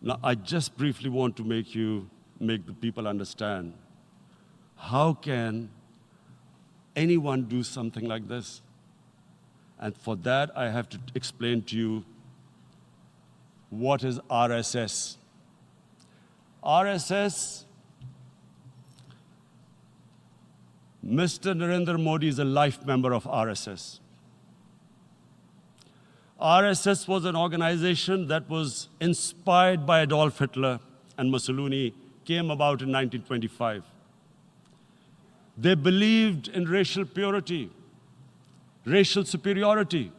Now, I just briefly want to make the people understand, how can anyone do something like this? And for that, I have to explain to you what is RSS. RSS, Mr. Narendra Modi is a life member of RSS. RSS was an organization that was inspired by Adolf Hitler and Mussolini, came about in 1925. They believed in racial purity, racial superiority.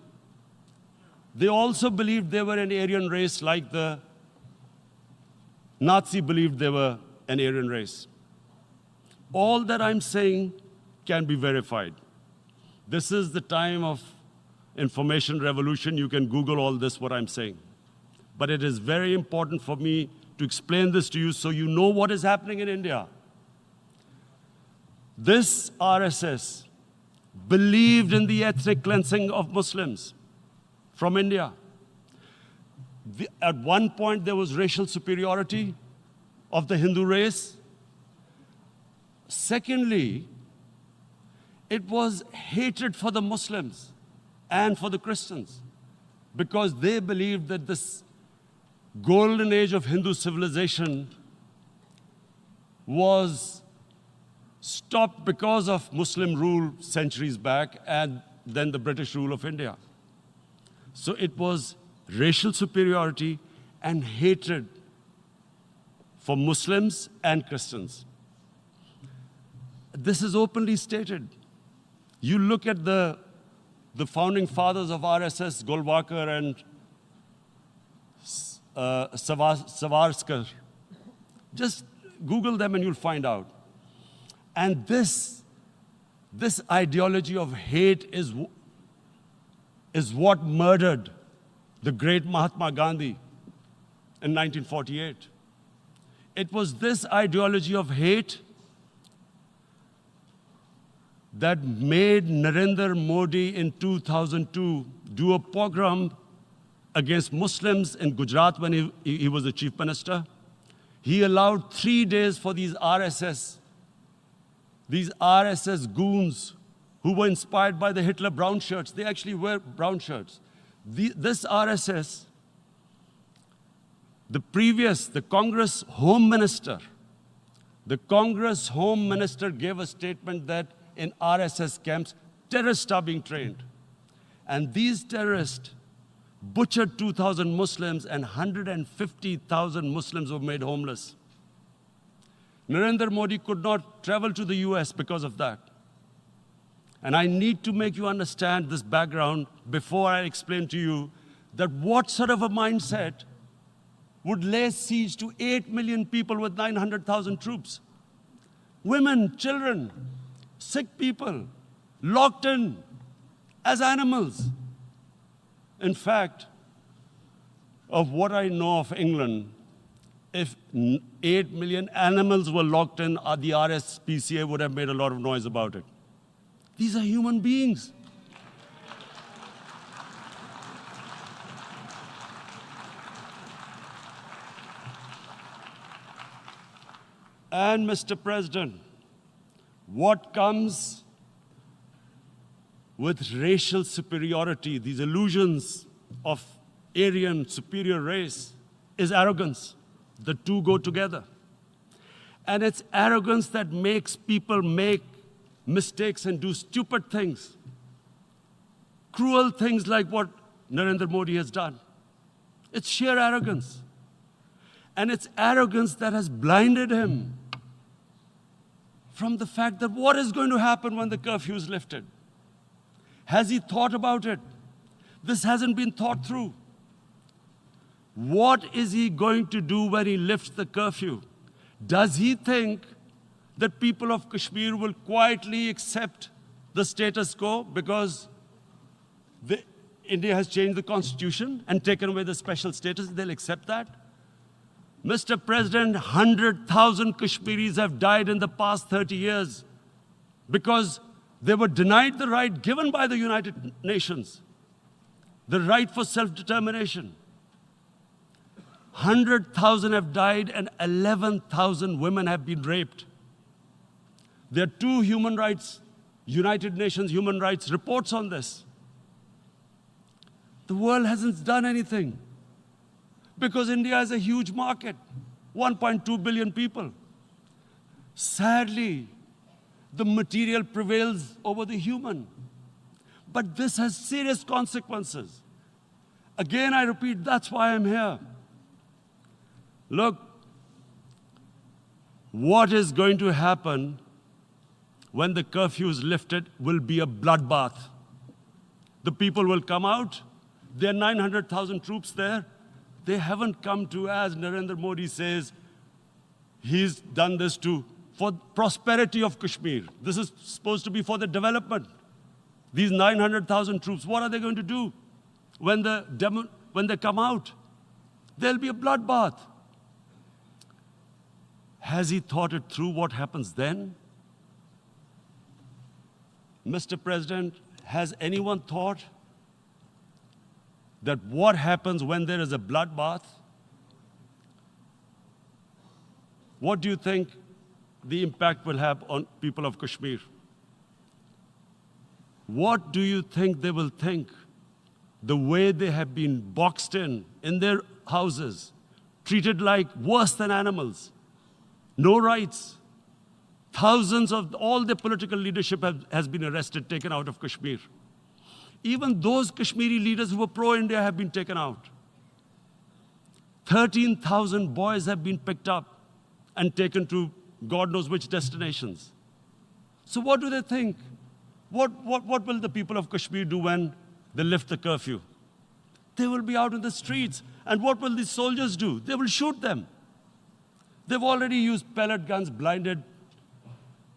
They also believed they were an Aryan race like the Nazi believed they were an Aryan race. All that I'm saying can be verified. This is the time of information revolution. You can Google all this, what I'm saying. But it is very important for me to explain this to you so you know what is happening in India. This RSS believed in the ethnic cleansing of Muslims from India. At one point, there was racial superiority of the Hindu race. Secondly, it was hatred for the Muslims and for the Christians, because they believed that this golden age of Hindu civilization was stopped because of Muslim rule centuries back and then the British rule of India. So it was racial superiority and hatred for Muslims and Christians. This is openly stated. You look at the founding fathers of RSS, Golwalkar and Savarkar. Just Google them and you'll find out. And this ideology of hate is what murdered the great Mahatma Gandhi in 1948. It was this ideology of hate that made Narendra Modi in 2002 do a pogrom against Muslims in Gujarat when he was the chief minister. He allowed 3 days for these RSS goons who were inspired by the Hitler brown shirts. They actually wear brown shirts. This RSS, the Congress Home Minister gave a statement that in RSS camps, terrorists are being trained. And these terrorists butchered 2,000 Muslims and 150,000 Muslims were made homeless. Narendra Modi could not travel to the US because of that. And I need to make you understand this background before I explain to you that what sort of a mindset would lay siege to 8 million people with 900,000 troops. Women, children, sick people, locked in as animals. In fact, of what I know of England, if 8 million animals were locked in, the RSPCA would have made a lot of noise about it. These are human beings. And Mr. President, what comes with racial superiority, these illusions of Aryan superior race, is arrogance. The two go together. And it's arrogance that makes people make mistakes and do stupid things. Cruel things like what Narendra Modi has done. It's sheer arrogance. And it's arrogance that has blinded him from the fact that what is going to happen when the curfew is lifted? Has he thought about it? This hasn't been thought through. What is he going to do when he lifts the curfew? Does he think that people of Kashmir will quietly accept the status quo because India has changed the constitution and taken away the special status? They'll accept that? Mr. President, 100,000 Kashmiris have died in the past 30 years because they were denied the right given by the United Nations, the right for self-determination. 100,000 have died and 11,000 women have been raped. There are two United Nations human rights reports on this. The world hasn't done anything because India is a huge market, 1.2 billion people. Sadly, the material prevails over the human. But this has serious consequences. Again, I repeat, that's why I'm here. Look, what is going to happen when the curfew is lifted will be a bloodbath. The people will come out. There are 900,000 troops there. They haven't come to, as Narendra Modi says, he's done this for prosperity of Kashmir. This is supposed to be for the development. These 900,000 troops, what are they going to do when they come out? There'll be a bloodbath. Has he thought it through what happens then? Mr. President, has anyone thought that what happens when there is a bloodbath? What do you think the impact will have on people of Kashmir? What do you think they will think? The way they have been boxed in their houses, treated like worse than animals, no rights. Thousands of all the political leadership has been arrested, taken out of Kashmir. Even those Kashmiri leaders who were pro-India have been taken out. 13,000 boys have been picked up and taken to God knows which destinations. So what do they think? What will the people of Kashmir do when they lift the curfew? They will be out in the streets. And what will these soldiers do? They will shoot them. They've already used pellet guns, blinded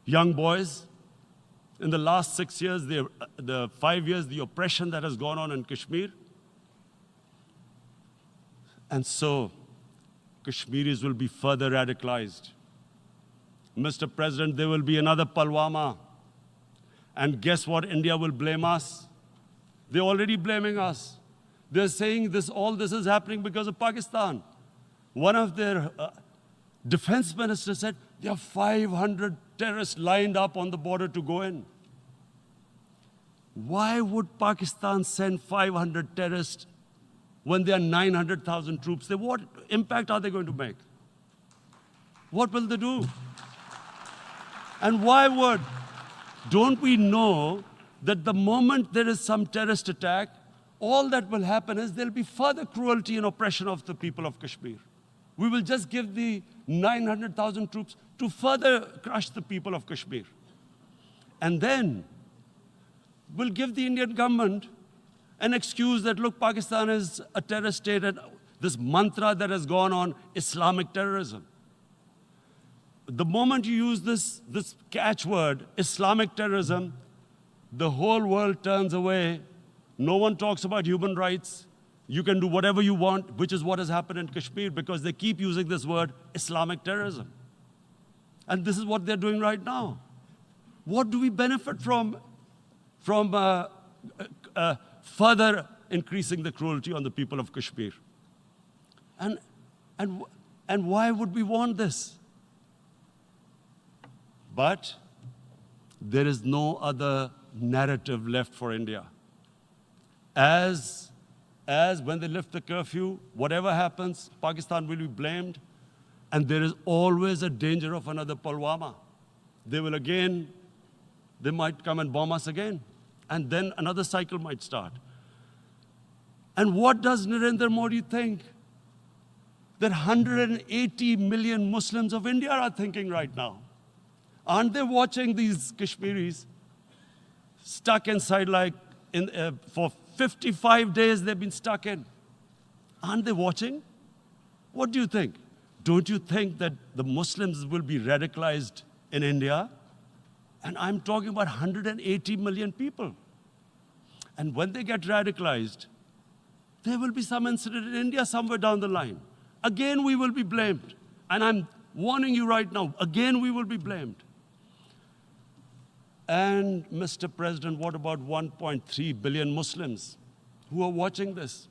young boys. In the last 6 years, the 5 years, the oppression that has gone on in Kashmir. And so, Kashmiris will be further radicalized. Mr. President, there will be another Pulwama. And guess what? India will blame us. They're already blaming us. They're saying all this is happening because of Pakistan. One of their defense ministers said, there are 500 terrorists lined up on the border to go in. Why would Pakistan send 500 terrorists when there are 900,000 troops? What impact are they going to make? What will they do? And don't we know that the moment there is some terrorist attack, all that will happen is there'll be further cruelty and oppression of the people of Kashmir. We will just give the 900,000 troops to further crush the people of Kashmir. And then we'll give the Indian government an excuse that, look, Pakistan is a terrorist state, and this mantra that has gone on, Islamic terrorism. The moment you use this catchword, Islamic terrorism, the whole world turns away. No one talks about human rights. You can do whatever you want, which is what has happened in Kashmir, because they keep using this word, Islamic terrorism. And this is what they're doing right now. What do we benefit from further increasing the cruelty on the people of Kashmir? And why would we want this? But there is no other narrative left for India. As when they lift the curfew, whatever happens, Pakistan will be blamed, and there is always a danger of another Pulwama. They might come and bomb us again, and then another cycle might start. And what does Narendra Modi think? That 180 million Muslims of India are thinking right now. Aren't they watching these Kashmiris stuck inside for 55 days they've been stuck in? Aren't they watching? What do you think? Don't you think that the Muslims will be radicalized in India? And I'm talking about 180 million people. And when they get radicalized, there will be some incident in India somewhere down the line. Again, we will be blamed. And I'm warning you right now, again, we will be blamed. And Mr. President, what about 1.3 billion Muslims who are watching this?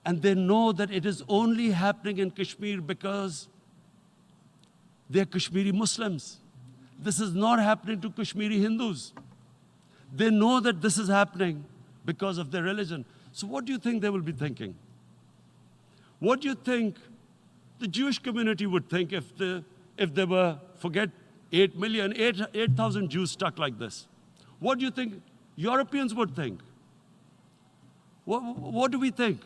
And they know that it is only happening in Kashmir because they're Kashmiri Muslims. This is not happening to Kashmiri Hindus. They know that this is happening because of their religion. So what do you think they will be thinking? What do you think the Jewish community would think if there were, forget 8 million, 8,000 Jews stuck like this? What do you think Europeans would think? What do we think?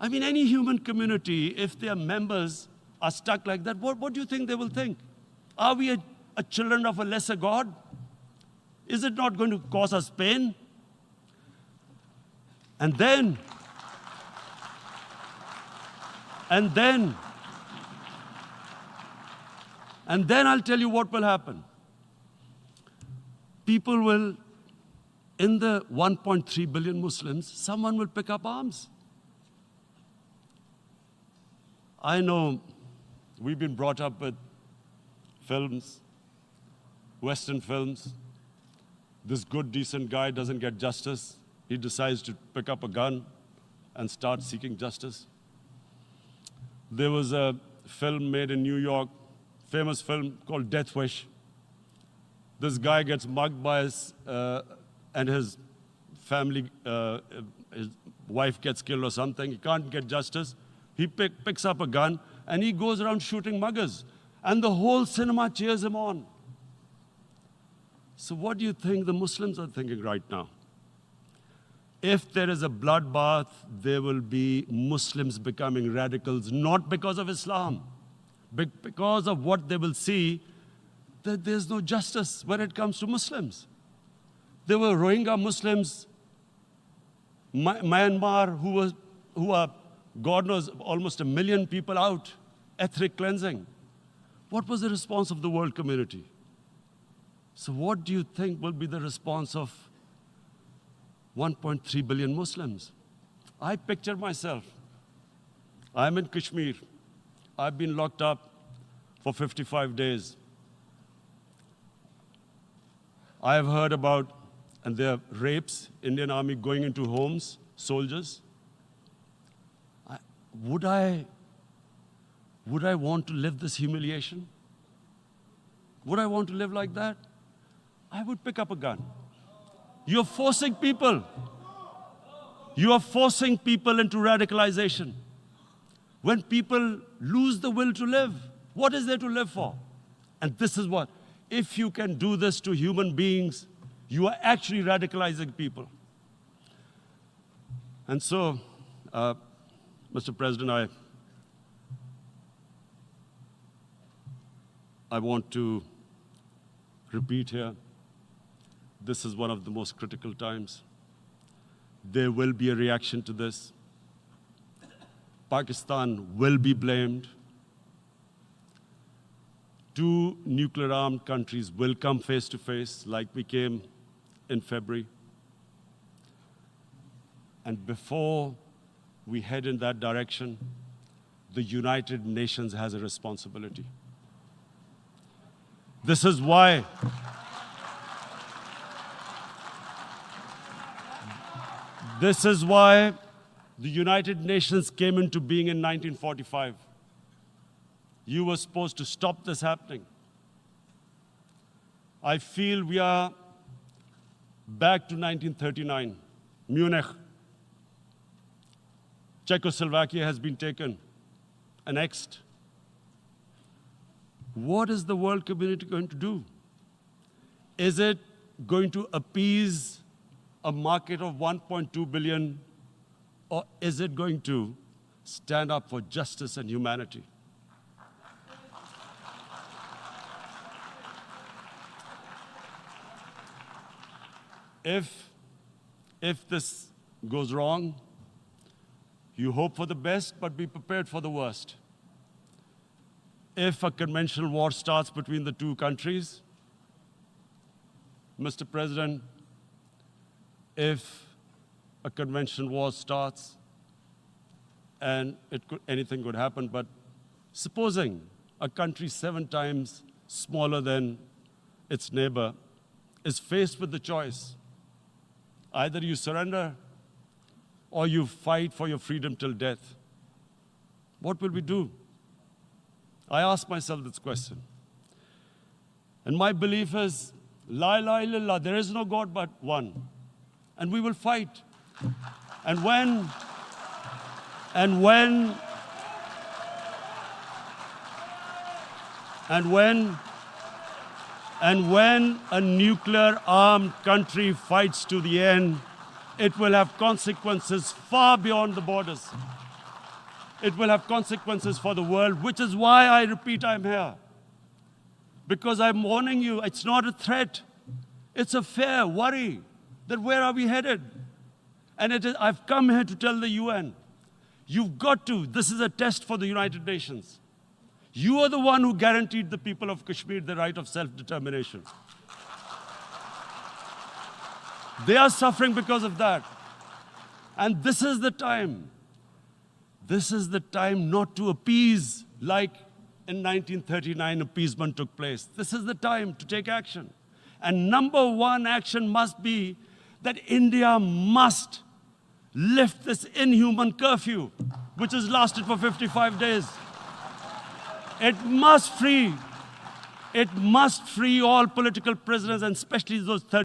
I mean, any human community, if their members are stuck like that, what do you think they will think? Are we a children of a lesser God? Is it not going to cause us pain? And then I'll tell you what will happen. People will, in the 1.3 billion Muslims, someone will pick up arms. I know we've been brought up with films, Western films. This good, decent guy doesn't get justice. He decides to pick up a gun and start seeking justice. There was a film made in New York, famous film called Death Wish. This guy gets mugged by and his family, his wife gets killed or something. He can't get justice. He picks up a gun and he goes around shooting muggers. And the whole cinema cheers him on. So what do you think the Muslims are thinking right now? If there is a bloodbath, there will be Muslims becoming radicals, not because of Islam, but because of what they will see, that there's no justice when it comes to Muslims. There were Rohingya Muslims, Myanmar, who are, God knows, almost 1 million people out, ethnic cleansing. What was the response of the world community? So what do you think will be the response of 1.3 billion Muslims? I picture myself. I'm in Kashmir. I've been locked up for 55 days. I have heard about, and there are rapes, Indian Army going into homes, soldiers. Would I want to live this humiliation? Would I want to live like that? I would pick up a gun. You're forcing people. You are forcing people into radicalization. When people lose the will to live, what is there to live for? And this is what, if you can do this to human beings, you are actually radicalizing people. And so, Mr. President, I want to repeat here, this is one of the most critical times. There will be a reaction to this. Pakistan will be blamed. 2 nuclear-armed countries will come face to face like we came in February. And before we head in that direction, the United Nations has a responsibility. This is why the United Nations came into being in 1945. You were supposed to stop this happening. I feel we are back to 1939, Munich. Czechoslovakia has been taken, annexed. What is the world community going to do? Is it going to appease a market of 1.2 billion, or is it going to stand up for justice and humanity? If this goes wrong, you hope for the best, but be prepared for the worst. If a conventional war starts between the 2 countries, Mr. President, if a conventional war starts, and anything could happen, but supposing a country 7 times smaller than its neighbor is faced with the choice, either you surrender or you fight for your freedom till death. What will we do? I ask myself this question. And my belief is, La ilaha illallah, there is no God but one. And we will fight. And when a nuclear-armed country fights to the end, it will have consequences far beyond the borders. It will have consequences for the world, which is why I repeat I'm here. Because I'm warning you, it's not a threat. It's a fair worry that where are we headed? And I've come here to tell the UN, you've got to, this is a test for the United Nations. You are the one who guaranteed the people of Kashmir the right of self-determination. They are suffering because of that. And this is the time. This is the time not to appease like in 1939 appeasement took place. This is the time to take action. And number one action must be that India must lift this inhuman curfew, which has lasted for 55 days. It must free all political prisoners, and especially those